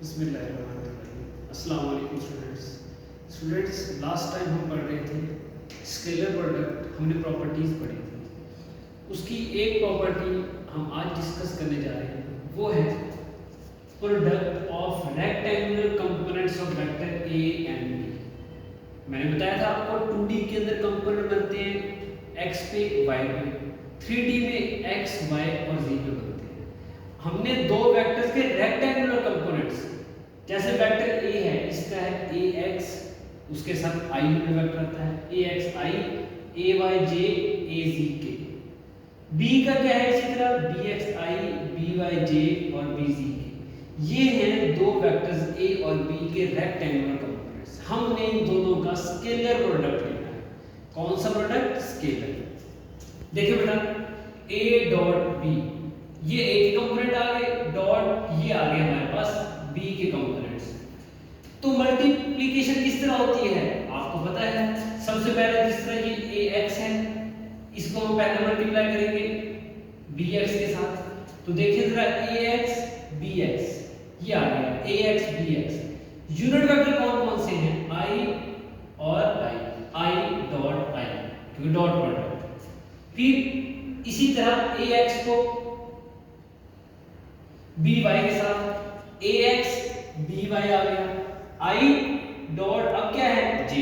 अस्सलाम वालेकुम students, last time हम पढ़ रहे थे स्केलर प्रोडक्ट, हमने प्रॉपर्टीज़ पढ़ी थी। उसकी एक प्रॉपर्टी हम आज डिस्कस करने जा रहे हैं, वो है product of rectangular components of vector A and B. मैंने बताया था आपको 2D के अंदर कंपोनेंट बनते हैं x पे y पे, 3D में x y और z पे बनते हैं। हमने दो वेक्टर्स के रेक्टेंगुलर कंपोनेंट्स, जैसे वेक्टर a है, इसका है ax, उसके साथ i यूनिट वेक्टर आता है axi, ayj, azk। b का क्या है, इसी तरह bxi, byj और bzk। ये हैं दो वेक्टर्स a और b के रेक्टेंगुलर कंपोनेंट्स। हमने इन दोनों का स्केलर प्रोडक्ट लेना है। कौन सा प्रोडक्ट? स्केलर। देखिए बेटा, a डॉट b, ये a के कंपोनेंट आ गए, डॉट ये आ गए हमारे पास b के कंपोनेंट्स। तो मल्टीप्लिकेशन किस तरह होती है आपको पता है। सबसे पहले जिस तरह ये ax है, इसको हम पहले मल्टीप्लाई करेंगे bx के साथ। तो देखिए जरा, ax bx ये आ गया, ax bx। यूनिट वेक्टर कौन कौन से हैं? i और i डॉट i, क्योंकि डॉट प्रोडक्ट। फिर इसी तरह ax को by के साथ, ax by आ गया, i डॉट अब क्या है, j।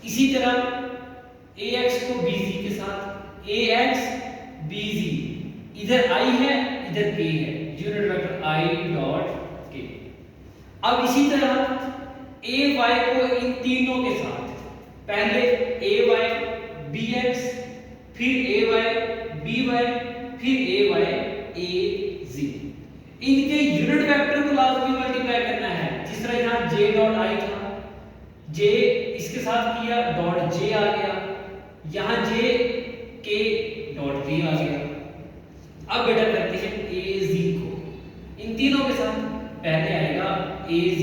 इसी तरह ax को bz के साथ, ax bz, इधर i है इधर k है, unit vector i dot k। अब इसी तरह ay को इन तीनों के साथ, पहले ay bx, फिर ay by, फिर ay az। इनके यूनिट वेक्टर को लाजमी मल्टीप्लाई करना है। जिस तरह यहाँ j डॉट i था, j इसके साथ किया, डॉट j आ गया, यहाँ j k डॉट k आ गया। अब बेटा करते हैं az को इन तीनों के साथ। पहले आएगा az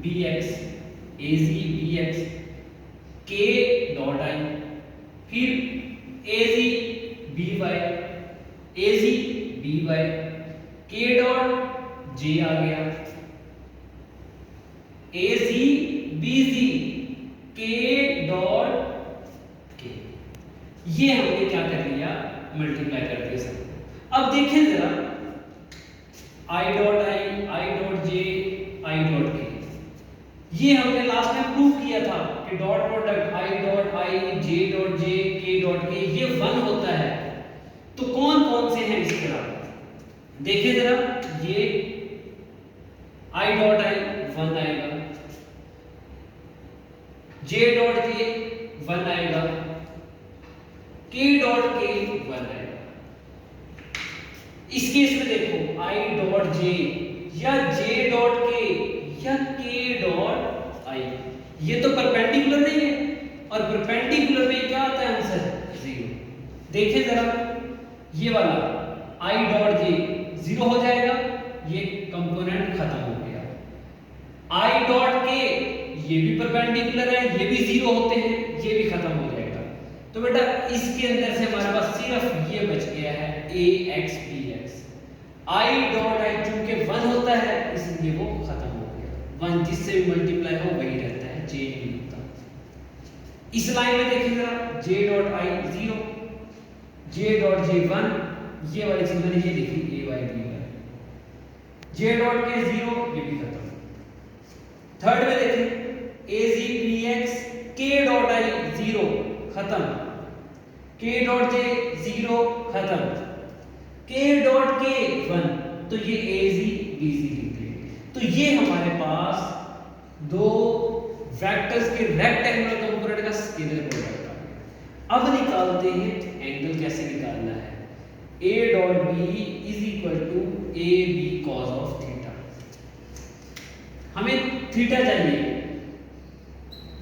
bx, k dot i, फिर az by, k dot j आ गया, az bz, k dot k। ये हमने क्या कर लिया, मल्टीप्लाई कर दिया सब। अब देखिए जरा, i dot j, i dot k, ये हमने लास्ट में प्रूव किया था कि dot product i dot i, j dot j, k dot k ये 1 होता है। तो कौन कौन से हैं इस तरह? देखिए जरा, ये i डॉट i 1 आएगा, j डॉट j 1 आएगा, k डॉट k 1 आएगा। इस केस में देखो, i डॉट j या j डॉट k या k डॉट i, ये तो परपेंडिकुलर नहीं है, और परपेंडिकुलर में क्या आता है आंसर? 0। देखिए जरा, ये वाला i डॉट j 0 हो जाएगा, ये कंपोनेंट खत्म हो गया। i डॉट k ये भी परपेंडिकुलर है, ये भी 0 होते हैं, ये भी खत्म हो जाएगा। तो बेटा इसके अंदर से हमारे पास सिर्फ ये बच गया है ax bx। i dot i चूंकि 1 होता है इसलिए वो खत्म हो गया। 1 जिससे भी मल्टीप्लाई हो वही रहता है, j नहीं होता। इस लाइन में देखिए जरा, j dot i 0, j dot j 1, ये वाली चीज मैंने ये लिखी ay by, j dot k 0, ये भी खत्म। थर्ड में देखिए az bx, k dot i 0 खत्म, k डॉट j 0 खत्म, k डॉट k 1, तो ये az bz लिख लेंगे। तो ये हमारे पास दो वेक्टर्स के रेक्टेंगुलर कंपोनेंट का स्केलर प्रोडक्ट आ गया। अब निकालते हैं एंगल कैसे निकालना है। a dot b is equal to ab cos of theta. हमें थीटा चाहिए,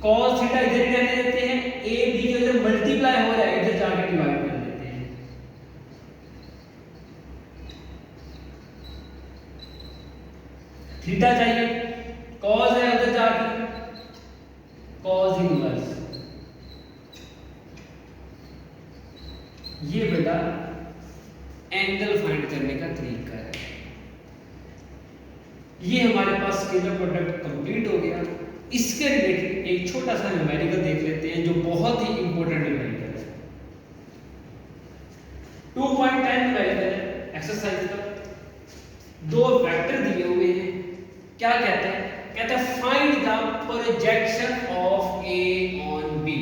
cos थीटा इधर ही रहने देते हैं, ab जो इधर मल्टीप्लाई हो रहा है इधर जाके डिवाइड कर देते हैं। थीटा चाहिए, cos है उधर जाके cos इनवर्स। ये बेटा एंगल फाइंड करने का तरीका है। ये हमारे पास स्केलर प्रोडक्ट कंप्लीट हो गया। इसके रिलेटेड एक छोटा सा न्यूमेरिकल देख लेते हैं जो बहुत ही इंपॉर्टेंट न्यूमेरिकल है। 2.10 न्यूमेरिकल है एक्सरसाइज का। दो वेक्टर दिए हुए हैं। क्या कहते हैं? कहते हैं find the projection of A on B.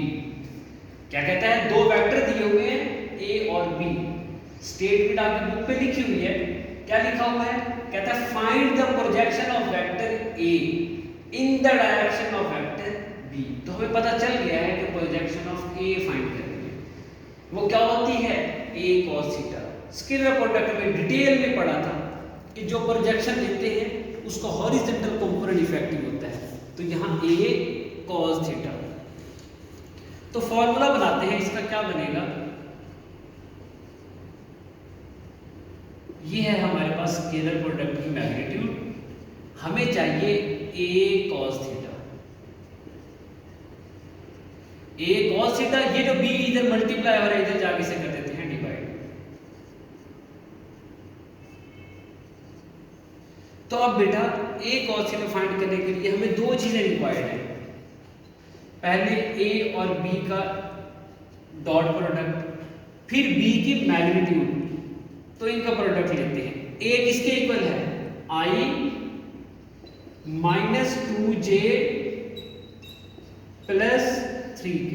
क्या कहता है? दो वेक्टर दिए हुए हैं ए और बी। स्टेटमेंट आपकी बुक पे लिखी हुई है। क्या लिखा हुआ है? कहता है find the projection of vector A in the direction of vector B. तो हमें पता चल गया है कि प्रोजेक्शन ऑफ ए फाइंड करनी है। वो क्या होती है? ए cos थीटा। स्केलर प्रोडक्ट में डिटेल में पढ़ा था कि जो प्रोजेक्शन लेते हैं उसका हॉरिजॉन्टल कंपोनेंट इफेक्टिव होता है। तो यहाँ ए cos थीटा। तो फॉर्मूला बनाते हैं, इसका क्या बनेगा? ये है हमारे पास स्केलर प्रोडक्ट की मैग्नीट्यूड। हमें चाहिए a cos theta. a cos theta, ये जो b इधर मल्टीप्लाई हो रहा है इधर जाके से कर देते हैं डिवाइड। तो अब बेटा a cos थीटा फाइंड करने के लिए हमें दो चीजें रिक्वायर्ड है। पहले a और b का डॉट प्रोडक्ट, फिर b की मैग्नीट्यूड। तो इनका प्रोडक्ट लेते हैं। a किसके इक्वल है? i minus 2j plus 3k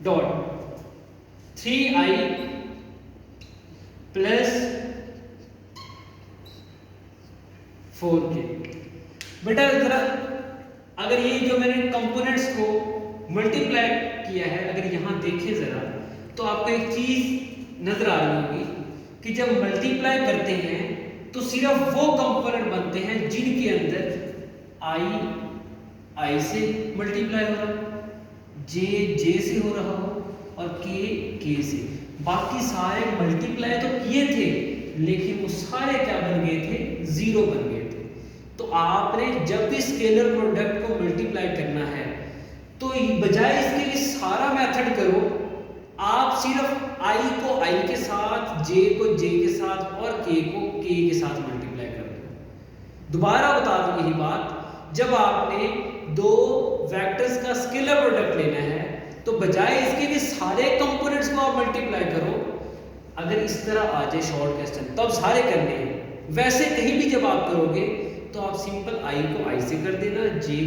dot 3i plus 4k। बेटा जरा अगर ये जो मैंने कंपोनेंट्स को मल्टीप्लाई किया है, अगर यहां देखें जरा तो आपको एक चीज नजर आ रही होगी कि जब मल्टीप्लाई करते हैं तो सिर्फ वो कंपोनेंट बनते हैं जिनके अंदर i से मल्टीप्लाई हो रहा हो, j से हो रहा हो और k से। बाकी सारे मल्टीप्लाई तो किए थे लेकिन वो सारे क्या बन गए थे? जीरो बन गए थे। तो आपने जब भी स्केलर प्रोडक्ट को मल्टीप्लाई करना है तो बजाय इसके कि सारा मेथड करो, आप सिर्फ i को i के साथ, j को j के साथ और k को k के साथ मल्टीप्लाई कर दो। दोबारा बता दूं यही बात, जब आपने दो वेक्टर्स का स्केलर प्रोडक्ट लेना है तो बजाय इसके कि सारे कंपोनेंट्स को आप मल्टीप्लाई करो, अगर इस तरह आ जाए शॉर्ट क्वेश्चन तो अब सारे करने हैं। वैसे कहीं भी जब आप करोगे तो आप सिंपल i को i से कर देना, j